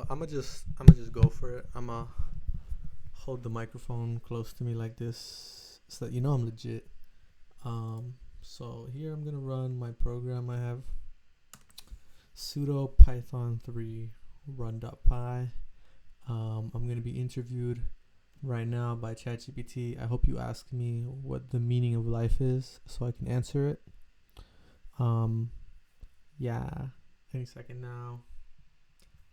I'm gonna just go for it. I'm gonna hold the microphone close to me like this so that you know I'm legit. Um, so here I'm gonna run my program. I have sudo python 3 run.py. I'm gonna be interviewed right now by ChatGPT. I hope you ask me what the meaning of life is so I can answer it. Um, yeah, any second now.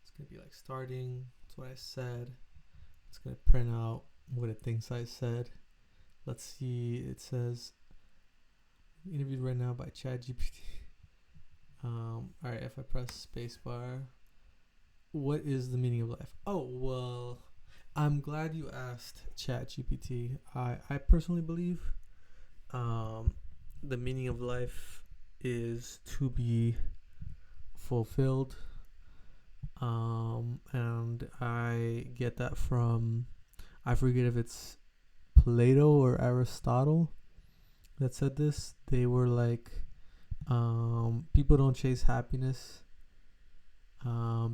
It's gonna be like starting. That's what I said. It's gonna print out what it thinks I said. Let's see. It says interviewed right now by ChatGPT. All right. If I press spacebar, what is the meaning of life? Oh well, I'm glad you asked ChatGPT. I personally believe, um, the meaning of life is to be fulfilled. And I get that from, I forget if it's Plato or Aristotle that said this. They were like, people don't chase happiness,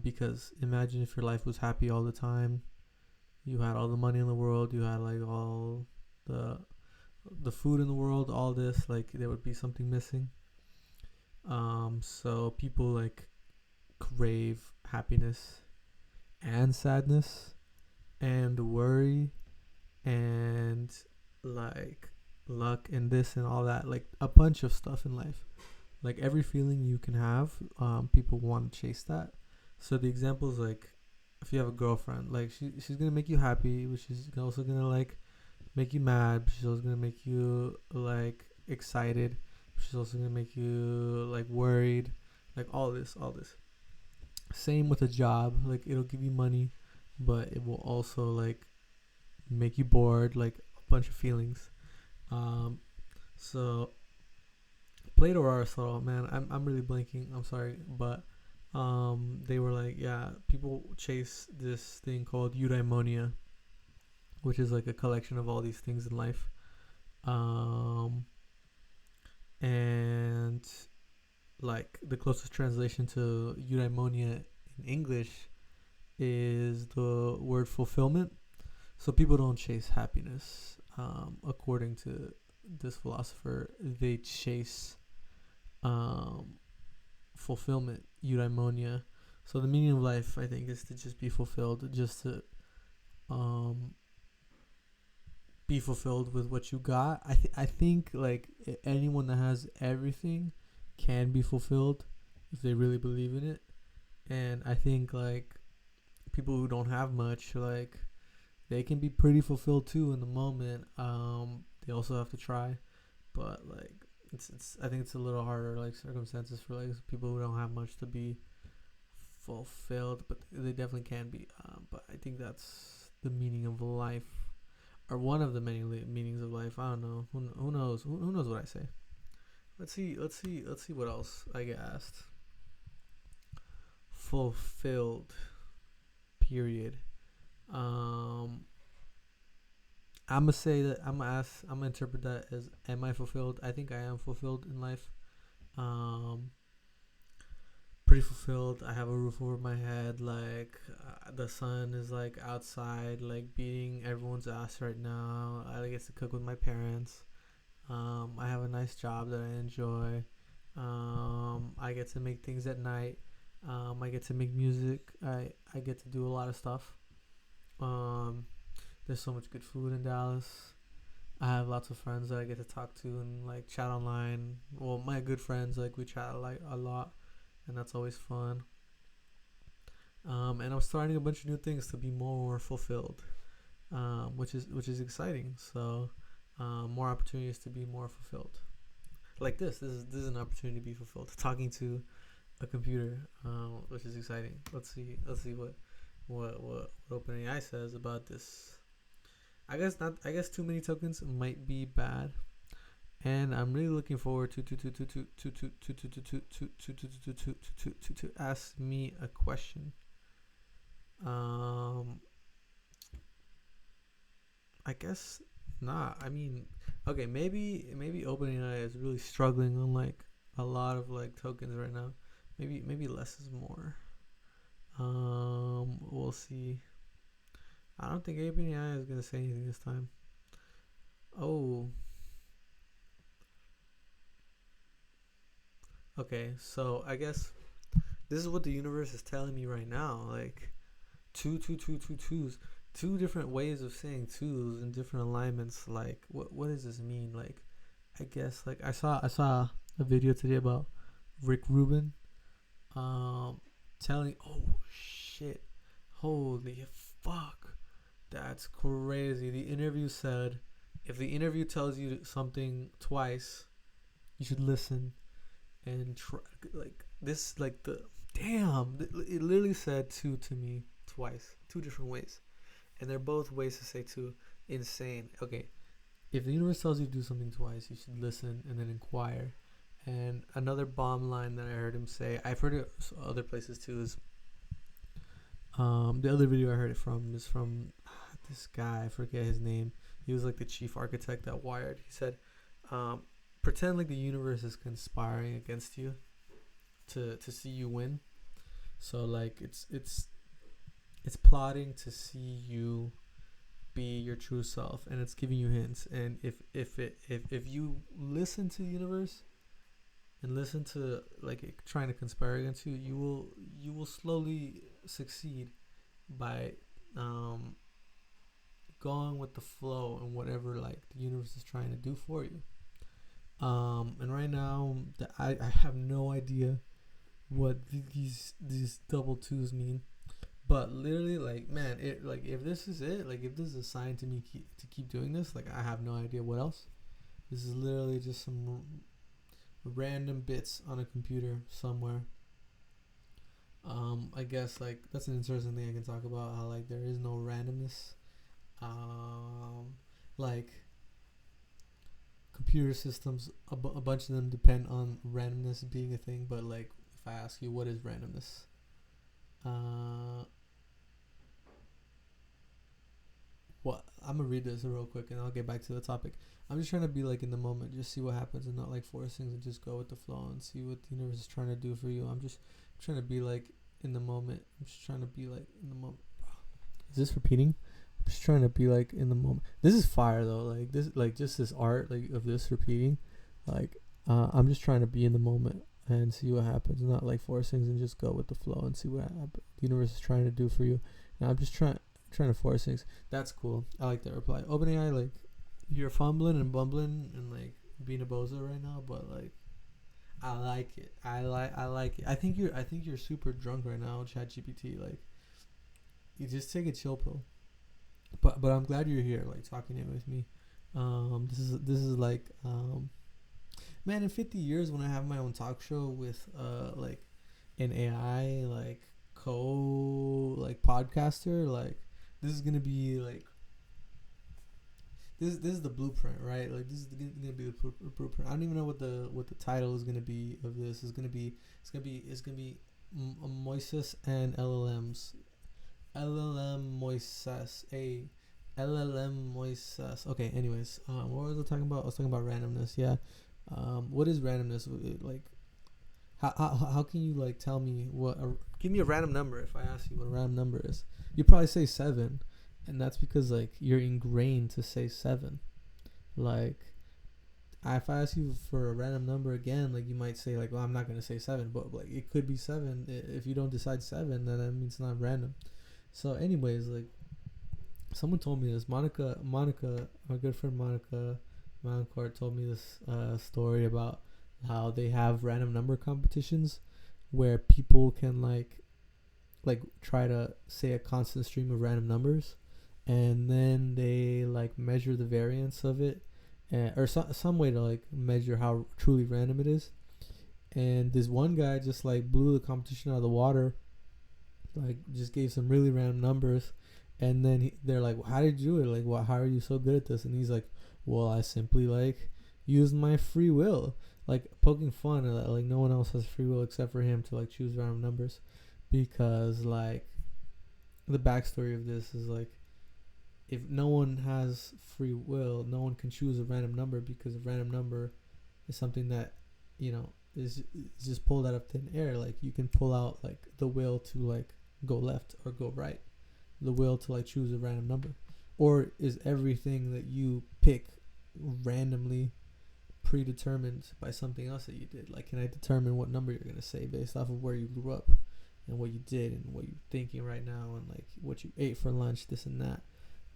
because imagine if your life was happy all the time. You had all the money in the world. You had like all the the food in the world. All this, like there would be something missing. So people like crave happiness and sadness and worry and like luck and this and all that, like a bunch of stuff in life, like every feeling you can have. People want to chase that. So the example is like, if you have a girlfriend, like she's gonna make you happy, but she's also gonna like make you mad, but she's also gonna make you like excited, but she's also gonna make you like worried, like all this. Same with a job, like it'll give you money, but it will also like make you bored, like a bunch of feelings. Um, so Plato or Aristotle, man, I'm really blanking. I'm sorry, but they were like, yeah, people chase this thing called eudaimonia, which is like a collection of all these things in life. Um, and like the closest translation to eudaimonia in English is the word fulfillment. So people don't chase happiness. According to this philosopher, they chase um, fulfillment, eudaimonia. So the meaning of life, I think, is to just be fulfilled, just to um, be fulfilled with what you got. I think like anyone that has everything can be fulfilled if they really believe in it. And I think like people who don't have much, like they can be pretty fulfilled too in the moment. They also have to try, but like it's I think it's a little harder, like circumstances for like people who don't have much to be fulfilled, but they definitely can be. But I think that's the meaning of life, or one of the many meanings of life. I don't know. Who knows? Who knows what I say? Let's see what else I get asked. Fulfilled. Period. Um, I'm gonna say that I'm gonna ask. I'm gonna interpret that as, am I fulfilled? I think I am fulfilled in life. Um, Pretty fulfilled. I have a roof over my head. Like the sun is like outside, like beating everyone's ass right now. I get to cook with my parents. I have a nice job that I enjoy. I get to make things at night. I get to make music. I get to do a lot of stuff. Um, there's so much good food in Dallas. I have lots of friends that I get to talk to and like chat online. Well, my good friends, like we chat like a lot, and that's always fun. And I'm starting a bunch of new things to be more fulfilled, which is exciting. So, more opportunities to be more fulfilled. Like this is an opportunity to be fulfilled. Talking to a computer, which is exciting. Let's see what OpenAI says about this. I guess not. I guess too many tokens might be bad, and I'm really looking forward to ask me a question. Um, I guess not. I mean, okay, maybe OpenAI is really struggling on like a lot of like tokens right now. Maybe less is more. we'll see. I don't think OpenAI is gonna say anything this time. Oh, okay. So I guess this is what the universe is telling me right now. Like twos, two different ways of saying twos in different alignments. Like what does this mean? Like I guess like I saw a video today about Rick Rubin, um, telling shit, holy fuck, that's crazy. The interview said if the interview tells you something twice, you should listen and try like this like the damn it literally said two to me twice, two different ways, and they're both ways to say two. Insane. Okay, if the universe tells you to do something twice, you should listen and then inquire. And another bomb line that I heard him say, I've heard it other places too, is the other video I heard it from is from this guy, I forget his name. He was like the chief architect at Wired. He said, pretend like the universe is conspiring against you to see you win. So like it's plotting to see you be your true self, and it's giving you hints. And if you listen to the universe and listen to like it trying to conspire against you, you will slowly succeed by going with the flow and whatever like the universe is trying to do for you. And right now, I have no idea what these double twos mean, but literally, like, man, it like if this is it, like if this is a sign to me to keep doing this, like I have no idea what else. This is literally just some random bits on a computer somewhere. I guess like that's an interesting thing I can talk about. How like there is no randomness. Like computer systems, a bunch of them depend on randomness being a thing. But like, if I ask you, what is randomness? What I'm gonna read this real quick, and I'll get back to the topic. I'm just trying to be like in the moment, just see what happens, and not like force things, and just go with the flow and see what the universe is trying to do for you. I'm just trying to be like in the moment. I'm just trying to be like in the moment. Is this repeating? I'm just trying to be like in the moment. This is fire though. Like this, like just this art like of this repeating. Like I'm just trying to be in the moment and see what happens, not like force things and just go with the flow and see what the universe is trying to do for you. And I'm just trying to force things. That's cool. I like that reply. OpenAI, like you're fumbling and bumbling and like being a bozo right now, but like I like it. I like it. I think you're super drunk right now, ChatGPT. Like you just take a chill pill. But I'm glad you're here, like talking it with me. This is like man, in 50 years when I have my own talk show with like an AI like like podcaster, like this is gonna be like this is the blueprint, right? Like this is gonna be the blueprint. I don't even know what the title is gonna be of this. It's gonna be Moises and LLMs. LLM Moises. LLM Moises. Okay, anyways, what was I talking about? I was talking about randomness. Yeah. What is randomness? Like, how can you like tell me give me a random number if I ask you what a random number is? You probably say 7, and that's because like you're ingrained to say 7. Like, if I ask you for a random number again, like you might say like, well, I'm not gonna say 7, but like it could be 7. If you don't decide 7, then that means it's not random. So, anyways, like someone told me this. Monica, my good friend Monica Mancourt told me this story about how they have random number competitions where people can like try to say a constant stream of random numbers, and then they like measure the variance of it, or some way to like measure how truly random it is. And this one guy just like blew the competition out of the water, like just gave some really random numbers, and then they're like, well, how did you do it? Like, how are you so good at this? And he's like, well, I simply like used my free will, like poking fun at like no one else has free will except for him to like choose random numbers, because like the backstory of this is like if no one has free will, no one can choose a random number, because a random number is something that is just pulled out of thin air. Like you can pull out like the will to like go left or go right, the will to like choose a random number, or is everything that you pick randomly predetermined by something else that you did? Like, can I determine what number you're gonna say based off of where you grew up and what you did and what you're thinking right now and like what you ate for lunch, this and that.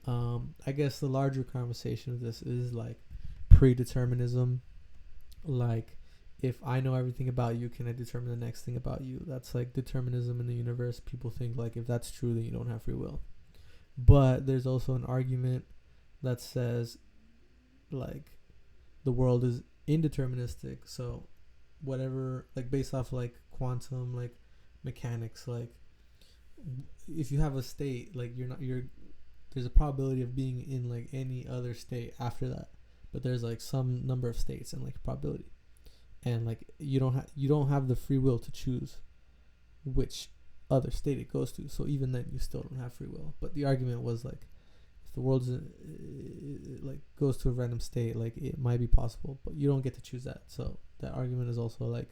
I guess the larger conversation of this is like predeterminism. Like, if I know everything about you, can I determine the next thing about you? That's like determinism in the universe. People think like if that's true, then you don't have free will. But there's also an argument that says like the world is indeterministic. So whatever, like based off like quantum like mechanics, like if you have a state, like you're there's a probability of being in like any other state after that, but there's like some number of states and like probability, and like you don't have the free will to choose which other state it goes to. So even then, you still don't have free will. But the argument was like, if the world like goes to a random state, like it might be possible, but you don't get to choose that. So that argument is also like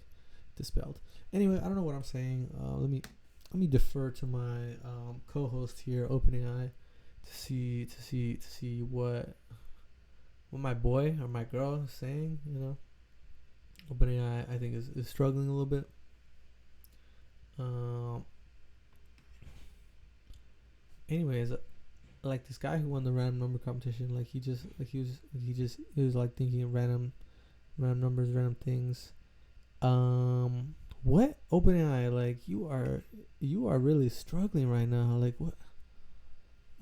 dispelled. Anyway, I don't know what I'm saying. Let me defer to my co-host here, OpenAI, to see what my boy or my girl is saying. You know, OpenAI I think is struggling a little bit. Anyways, like this guy who won the random number competition, like he was like thinking of random numbers, random things. What OpenAI, like you are really struggling right now. Like, what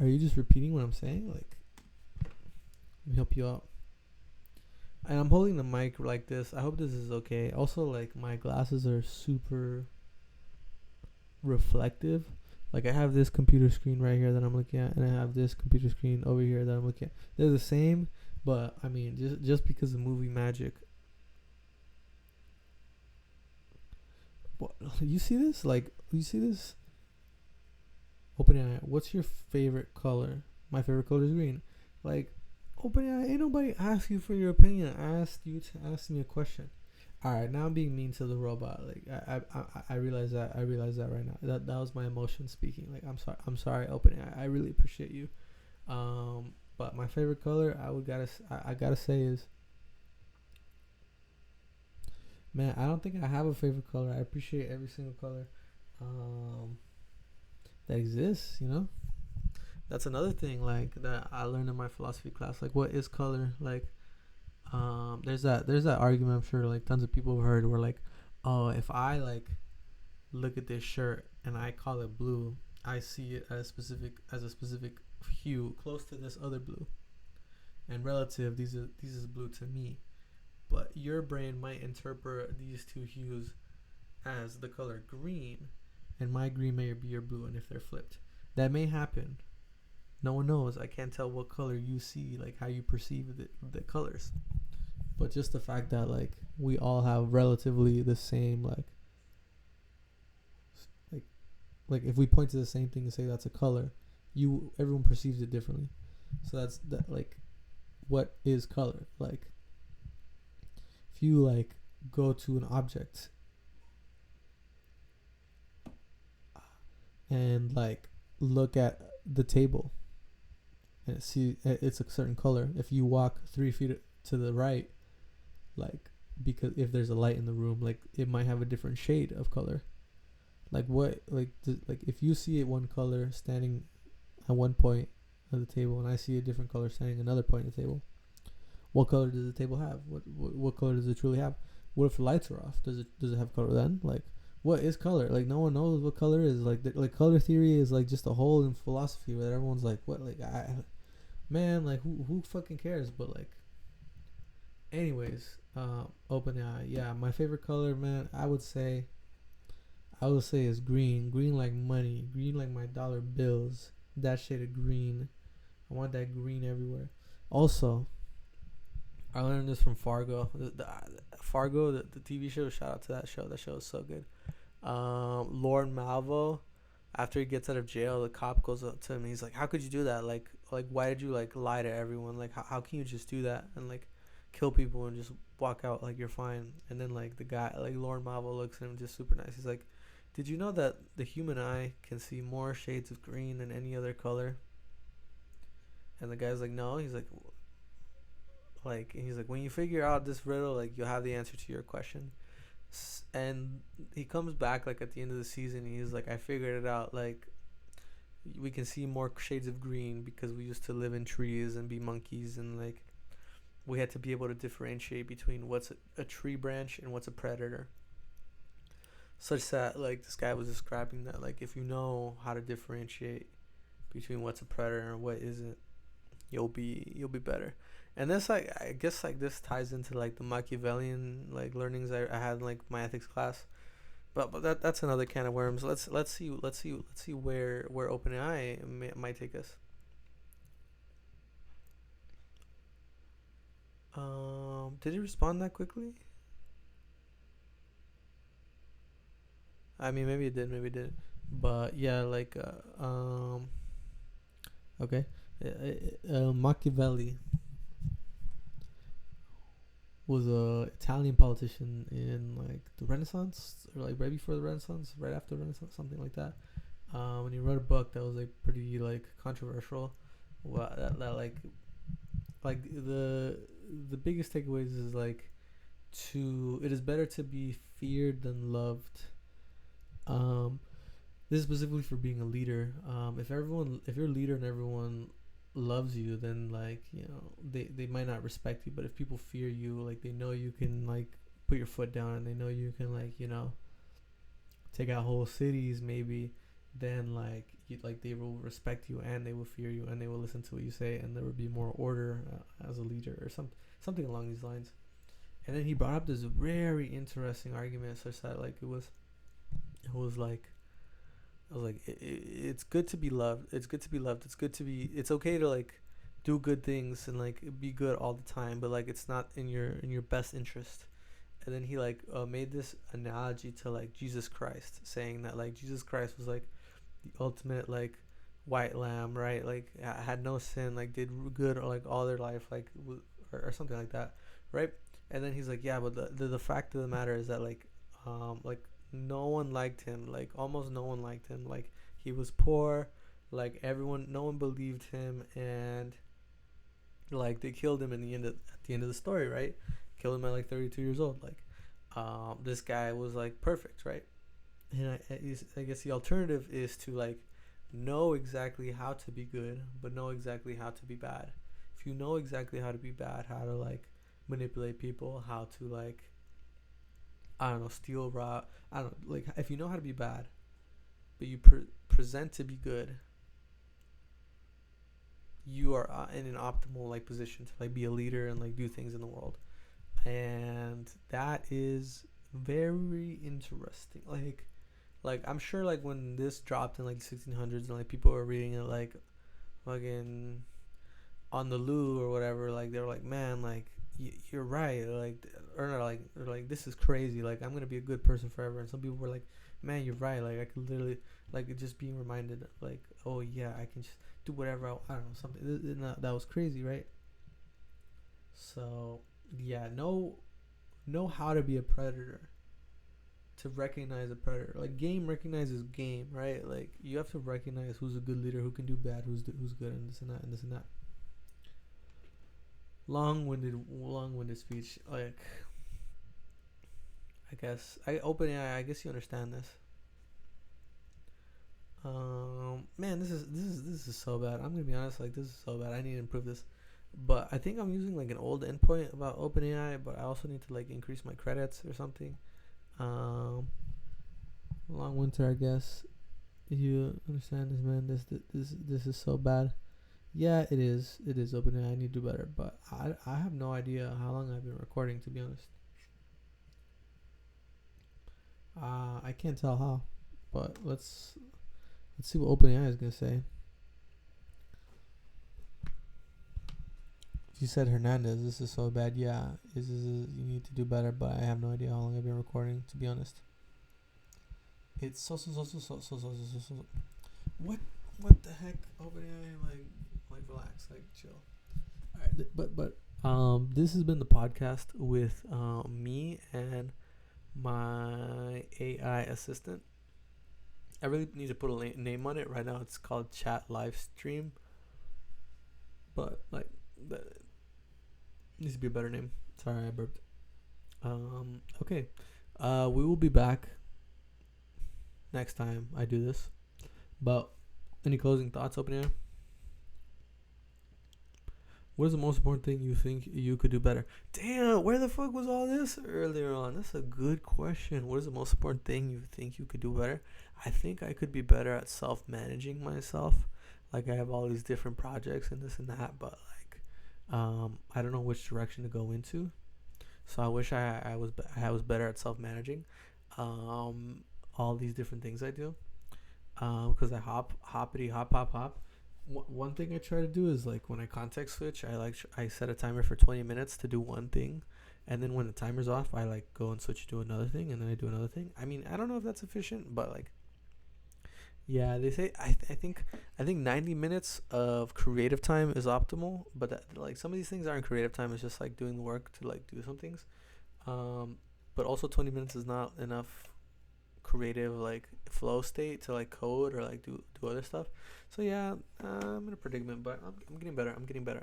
are you just repeating what I'm saying? Like, let me help you out. And I'm holding the mic like this. I hope this is okay. Also, like my glasses are super reflective. Like I have this computer screen right here that I'm looking at, and I have this computer screen over here that I'm looking at. They're the same, but I mean, just because of movie magic. What, you see this? Like, you see this? OpenAI, what's your favorite color? My favorite color is green. Like, OpenAI, ain't nobody asked you for your opinion. I asked you to ask me a question. All right, now I'm being mean to the robot. Like I realize that. I realize that right now. That was my emotion speaking. Like I'm sorry, OpenAI. I really appreciate you. But my favorite color, I gotta say is, man, I don't think I have a favorite color. I appreciate every single color that exists. You know, that's another thing like that I learned in my philosophy class. Like, what is color? Like, there's that argument, I'm sure like tons of people have heard, where like, oh, if I like look at this shirt and I call it blue, I see it as a specific hue close to this other blue, and relative, these is blue to me. But your brain might interpret these two hues as the color green, and my green may be your blue, and if they're flipped, that may happen. No one knows. I can't tell what color you see, like how you perceive the colors. But just the fact that like we all have relatively the same like if we point to the same thing and say that's a color, everyone perceives it differently. So that's that. Like, what is color? Like, if you like go to an object and like look at the table and see it's a certain color, if you walk 3 feet to the right, like, because if there's a light in the room, like it might have a different shade of color. Like, what, like if you see it one color standing at one point of the table and I see a different color standing at another point of the table, what color does the table have? What color does it truly have? What if the lights are off? Does it have color then? Like, what is color? Like, no one knows what color is. Like, like color theory is like just a hole in philosophy where everyone's like, what? Like, man, like who fucking cares? But like, anyways, OpenAI. Yeah, my favorite color, man, I would say is green. Green like money. Green like my dollar bills. That shade of green. I want that green everywhere. Also, I learned this from Fargo. Fargo, the TV show. Shout out to that show. That show is so good. Lord Malvo, after he gets out of jail, the cop goes up to him and he's like, "How could you do that? Like why did you like lie to everyone? Like, how can you just do that and like kill people and just walk out like you're fine?" And then like the guy, like Lord Malvo, looks at him just super nice. He's like, Did you know that the human eye can see more shades of green than any other color? And the guy's like, no. He's like, when you figure out this riddle, like you'll have the answer to your question. And he comes back like at the end of the season. And he's like, I figured it out. Like we can see more shades of green because we used to live in trees and be monkeys, and like we had to be able to differentiate between what's a tree branch and what's a predator. Such that like this guy was describing that like if you know how to differentiate between what's a predator and what isn't, you'll be better. And this like I guess like this ties into like the Machiavellian like learnings I had in like my ethics class. But that's another can of worms. Let's see where OpenAI might take us. Did he respond that quickly? I mean, maybe it did, maybe it didn't. But yeah, like okay, Machiavelli was a Italian politician in like the Renaissance, or like right before the Renaissance, right after the Renaissance, something like that. And he wrote a book that was like pretty like controversial. Well, that like the biggest takeaways is like to it is better to be feared than loved. Um, this is specifically for being a leader. If you're a leader and everyone loves you, then like they might not respect you. But if people fear you, like they know you can like put your foot down, and they know you can like take out whole cities maybe, then like they will respect you, and they will fear you, and they will listen to what you say, and there will be more order as a leader, or something along these lines. And then he brought up this very interesting argument, such that like it was like I was like, it's good to be loved. It's good to be loved. It's good to be. It's okay to like do good things and like be good all the time, but like it's not in your best interest. And then he like made this analogy to like Jesus Christ, saying that like Jesus Christ was like the ultimate like white lamb, right? Like had no sin, like did good or like all their life, like or something like that, right? And then he's like, yeah, but the fact of the matter is that like no one liked him, like almost no one liked him, like he was poor, like no one believed him, and like they killed him at the end of the story, right? Killed him at like 32 years old. Like this guy was like perfect, right? And I guess the alternative is to like know exactly how to be good, but know exactly how to be bad. If you know exactly how to be bad, how to like manipulate people, how to like I don't know, steal, rob. I don't like if you know how to be bad, but you present to be good. You are in an optimal like position to like be a leader and like do things in the world, and that is very interesting. Like I'm sure like when this dropped in like the 1600s and like people were reading it like fucking on the loo or whatever, like they were like, man, like you're right, like or like this is crazy, like I'm gonna be a good person forever. And some people were like, man, you're right, like I could literally like just being reminded like, oh yeah, I can just do whatever I don't know, something that was crazy, right? So yeah, know how to be a predator, to recognize a predator. Like game recognizes game, right? Like you have to recognize who's a good leader, who can do bad, who's good, and this and that and this and that. Long-winded speech. Like I guess I guess you understand this. Man, this is so bad. I'm gonna be honest. Like this is so bad. I need to improve this. But I think I'm using like an old endpoint about OpenAI. But I also need to like increase my credits or something. Um, long winter, I guess. You understand this, man? This is so bad. Yeah, it is. It is OpenAI. I need to do better. But I have no idea how long I've been recording. To be honest. I can't tell how. But let's see what OpenAI is gonna say. You said Hernandez. This is so bad. Yeah, you need to do better. But I have no idea how long I've been recording. To be honest, it's so. What the heck? OpenAI, like relax, like chill. All right, but this has been the podcast with me and my AI assistant. I really need to put a name on it. Right now, it's called Chat Live Stream, but like that needs to be a better name. Sorry, I burped. Okay. We will be back next time I do this. But any closing thoughts, open air? What is the most important thing you think you could do better? Damn, where the fuck was all this earlier on? That's a good question. What is the most important thing you think you could do better? I think I could be better at self-managing myself. Like I have all these different projects and this and that, but like, I don't know which direction to go into. So I wish I was better at self-managing, all these different things I do. Because I hoppity hop. One thing I try to do is like when I context switch, I set a timer for 20 minutes to do one thing, and then when the timer's off, I like go and switch to another thing, and then I do another thing. I mean, I don't know if that's efficient, but like, yeah, they say I think 90 minutes of creative time is optimal, but like some of these things aren't creative time. It's just like doing the work to like do some things. Um, but also 20 minutes is not enough creative like flow state to like code or like do other stuff. So yeah, I'm in a predicament, but I'm getting better. I'm getting better.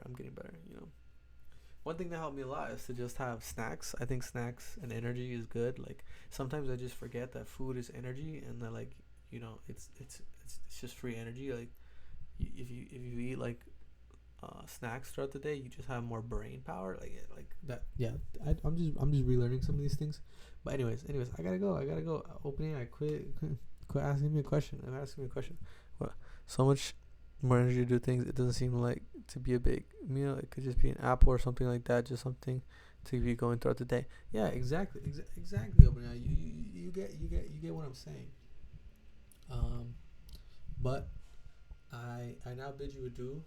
One thing that helped me a lot is to just have snacks. I think snacks and energy is good. Like sometimes I just forget that food is energy, and that like it's just free energy. Like if you eat like snacks throughout the day, you just have more brain power. Like that. Yeah, I'm just relearning some of these things. But anyways, I gotta go. Opening. I quit asking me a question. I'm asking me a question. What? So much more energy to do things. It doesn't seem like to be a big meal. It could just be an apple or something like that. Just something to be going throughout the day. Yeah, exactly. Exactly. Opening. You get what I'm saying. But I now bid you adieu,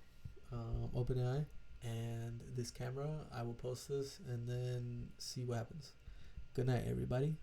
OpenAI, and this camera. I will post this and then see what happens. Good night, everybody.